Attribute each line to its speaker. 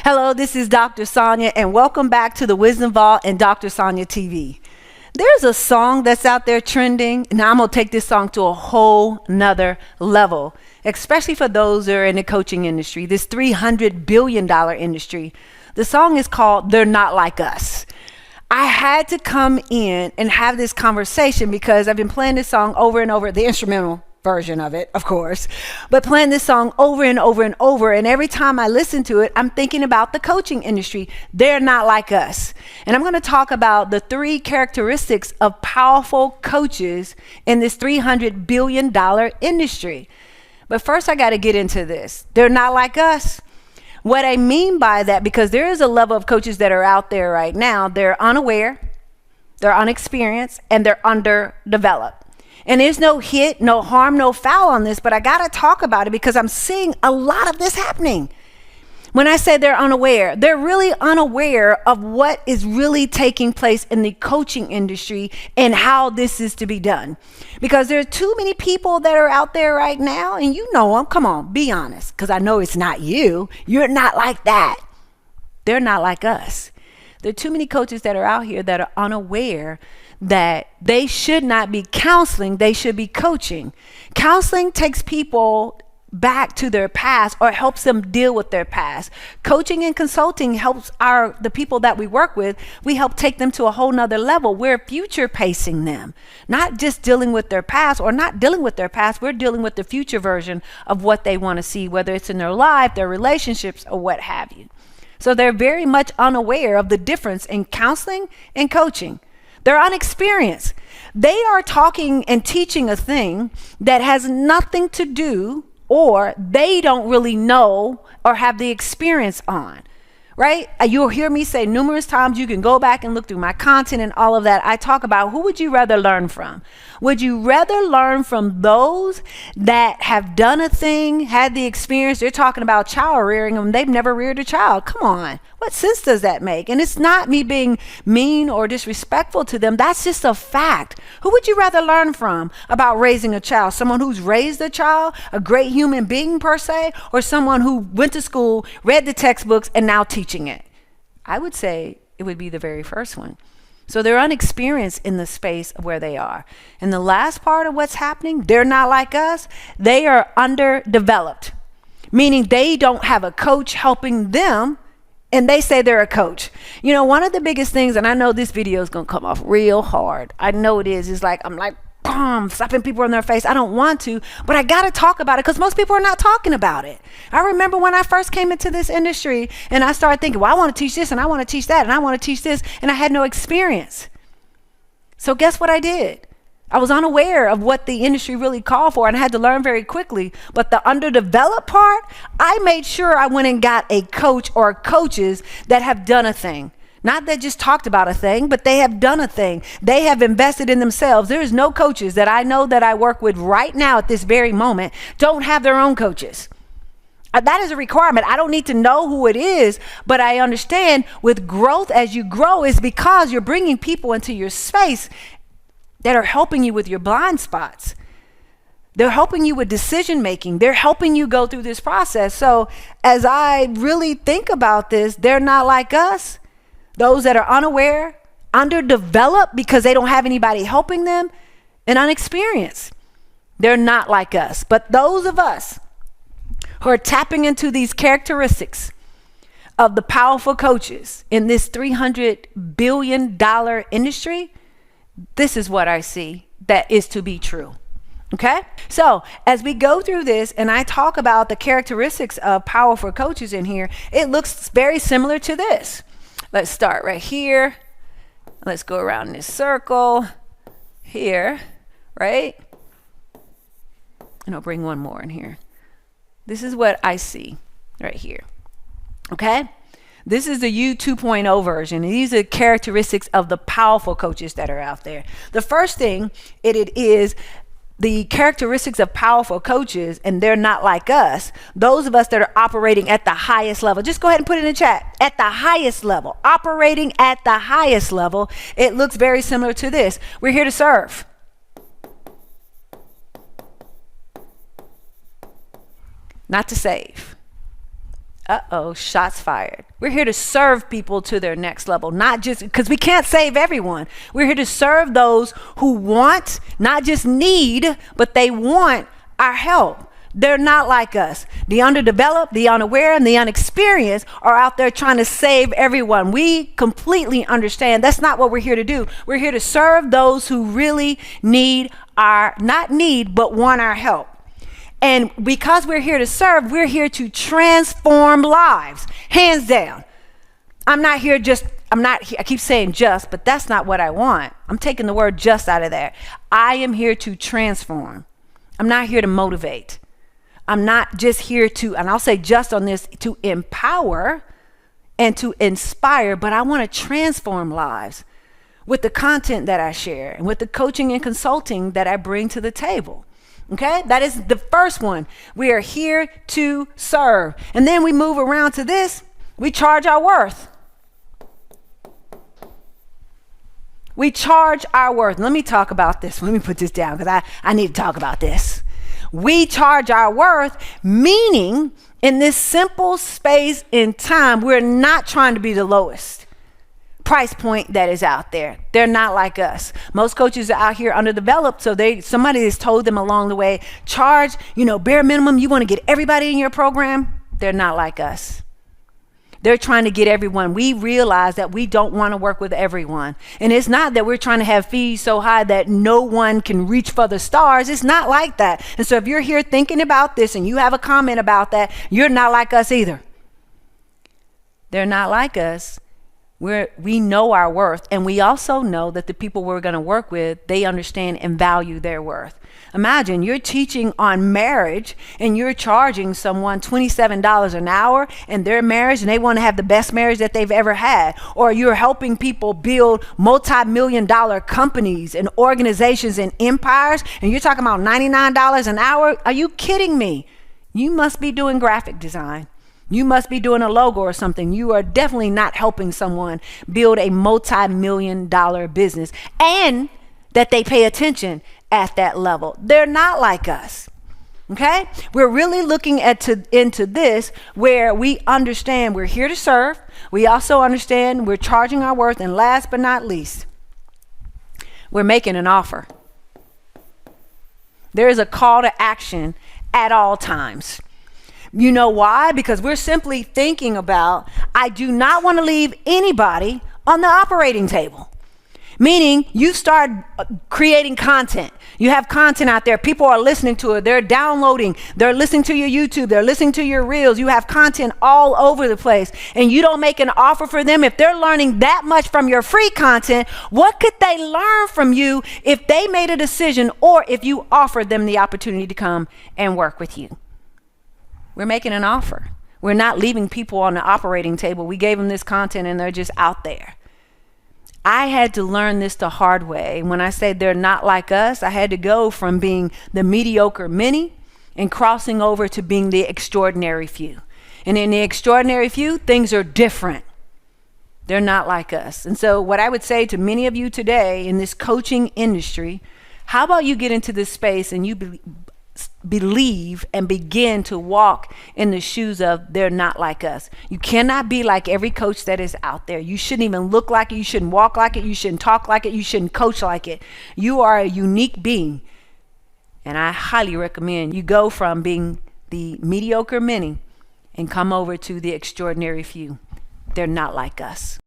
Speaker 1: Hello, this is Dr. Sonja, and welcome back to the Wisdom Vault and Dr. Sonja TV. There's a song that's out there trending, and I'm going to take this song to a whole nother level, especially for those that are in the coaching industry, this $300 billion industry. The song is called They're Not Like Us. I had to come in and have this conversation because I've been playing this song over and over, the instrumental version of it, of course, but playing this song over and over and over. And every time I listen to it, I'm thinking about the coaching industry. They're not like us. And I'm going to talk about the 3 characteristics of powerful coaches in this $300 billion industry. But first, I got to get into this. They're not like us. What I mean by that, because there is a level of coaches that are out there right now, they're unaware, they're unexperienced, and they're underdeveloped. And there's no hit, no harm, no foul on this, but I got to talk about it because I'm seeing a lot of this happening. When I say they're unaware, they're really unaware of what is really taking place in the coaching industry and how this is to be done. Because there are too many people that are out there right now, and you know them. Come on, be honest, because I know it's not you. You're not like that. They're not like us. There are too many coaches that are out here that are unaware that they should not be counseling, they should be coaching. Counseling takes people back to their past or helps them deal with their past. Coaching and consulting helps the people that we work with, we help take them to a whole nother level. We're future pacing them, not just dealing with their past or not dealing with their past. We're dealing with the future version of what they want to see, whether it's in their life, their relationships, or what have you. So they're very much unaware of the difference in counseling and coaching. They're unexperienced. They are talking and teaching a thing that has nothing to do, or they don't really know or have the experience on, right? You'll hear me say numerous times, you can go back and look through my content and all of that. I talk about who would you rather learn from? Would you rather learn from those that have done a thing, had the experience? They're talking about child rearing them. They've never reared a child. Come on. What sense does that make? And it's not me being mean or disrespectful to them. That's just a fact. Who would you rather learn from about raising a child? Someone who's raised a child, a great human being per se, or someone who went to school, read the textbooks, and now teaching it? I would say it would be the very first one. So they're unexperienced in the space of where they are. And the last part of what's happening, they're not like us. They are underdeveloped, meaning they don't have a coach helping them, and they say they're a coach. You know, one of the biggest things, and I know this video is going to come off real hard. I know it is. I'm like, slapping people in their face. I don't want to, but I got to talk about it because most people are not talking about it. I remember when I first came into this industry and I started thinking, well, I want to teach this and I want to teach that and I want to teach this, and I had no experience. So guess what I did? I was unaware of what the industry really called for, and I had to learn very quickly. But the underdeveloped part, I made sure I went and got a coach or coaches that have done a thing. Not that just talked about a thing, but they have done a thing. They have invested in themselves. There is no coaches that I know that I work with right now at this very moment don't have their own coaches. That is a requirement. I don't need to know who it is, but I understand with growth, as you grow, is because you're bringing people into your space that are helping you with your blind spots. They're helping you with decision making. They're helping you go through this process. So as I really think about this, they're not like us. Those that are unaware, underdeveloped because they don't have anybody helping them, and unexperienced. They're not like us. But those of us who are tapping into these characteristics of the powerful coaches in this $300 billion industry, this is what I see that is to be true. Okay? So as we go through this and I talk about the characteristics of powerful coaches in here, it looks very similar to this. Let's start right here. Let's go around this circle here, right? And I'll bring one more in here. This is what I see right here. Okay? This is the U 2.0 version. These are characteristics of the powerful coaches that are out there. The first thing it is the characteristics of powerful coaches, and they're not like us, those of us that are operating at the highest level. Just go ahead and put it in the chat. At the highest level, operating at the highest level, it looks very similar to this. We're here to serve. Not to save. Uh-oh, shots fired. We're here to serve people to their next level, not just because we can't save everyone. We're here to serve those who want, not just need, but they want our help. They're not like us. The underdeveloped, the unaware, and the unexperienced are out there trying to save everyone. We completely understand that's not what we're here to do. We're here to serve those who really need not need, but want our help. And because we're here to serve, we're here to transform lives, hands down. I keep saying just, but that's not what I want. I'm taking the word just out of there. I am here to transform. I'm not here to motivate. I'm not just here to, and I'll say just on this, to empower and to inspire, but I want to transform lives with the content that I share and with the coaching and consulting that I bring to the table. Okay, that is the first one. We are here to serve. And then we move around to this. We charge our worth. We charge our worth. Let me talk about this. Let me put this down because I need to talk about this. We charge our worth, meaning in this simple space in time, we're not trying to be the lowest price point that is out there. They're not like us. Most coaches are out here underdeveloped, so somebody has told them along the way, charge, bare minimum. You want to get everybody in your program. They're not like us. They're trying to get everyone. We realize that we don't want to work with everyone. And it's not that we're trying to have fees so high that no one can reach for the stars. It's not like that. And so if you're here thinking about this and you have a comment about that, you're not like us either. They're not like us. We know our worth, and we also know that the people we're going to work with, they understand and value their worth. Imagine you're teaching on marriage and you're charging someone $27 an hour in their marriage, and they want to have the best marriage that they've ever had. Or you're helping people build multi-million-dollar companies and organizations and empires, and you're talking about $99 an hour. Are you kidding me? You must be doing graphic design. You must be doing a logo or something. You are definitely not helping someone build a multi-million-dollar business and that they pay attention at that level. They're not like us. Okay? We're really looking into this where we understand we're here to serve. We also understand we're charging our worth. And last but not least, we're making an offer. There is a call to action at all times. You know why? Because we're simply thinking about, I do not want to leave anybody on the operating table. Meaning you start creating content. You have content out there. People are listening to it. They're downloading. They're listening to your YouTube. They're listening to your reels. You have content all over the place. And you don't make an offer for them. If they're learning that much from your free content, what could they learn from you if they made a decision or if you offered them the opportunity to come and work with you? We're making an offer. We're not leaving people on the operating table. We gave them this content and they're just out there. I had to learn this the hard way. When I say they're not like us, I had to go from being the mediocre many and crossing over to being the extraordinary few. And in the extraordinary few, things are different. They're not like us. And so what I would say to many of you today in this coaching industry, how about you get into this space and you believe and begin to walk in the shoes of they're not like us. You cannot be like every coach that is out there. You shouldn't even look like it. You shouldn't walk like it. You shouldn't talk like it. You shouldn't coach like it. You are a unique being. And I highly recommend you go from being the mediocre many and come over to the extraordinary few. They're not like us.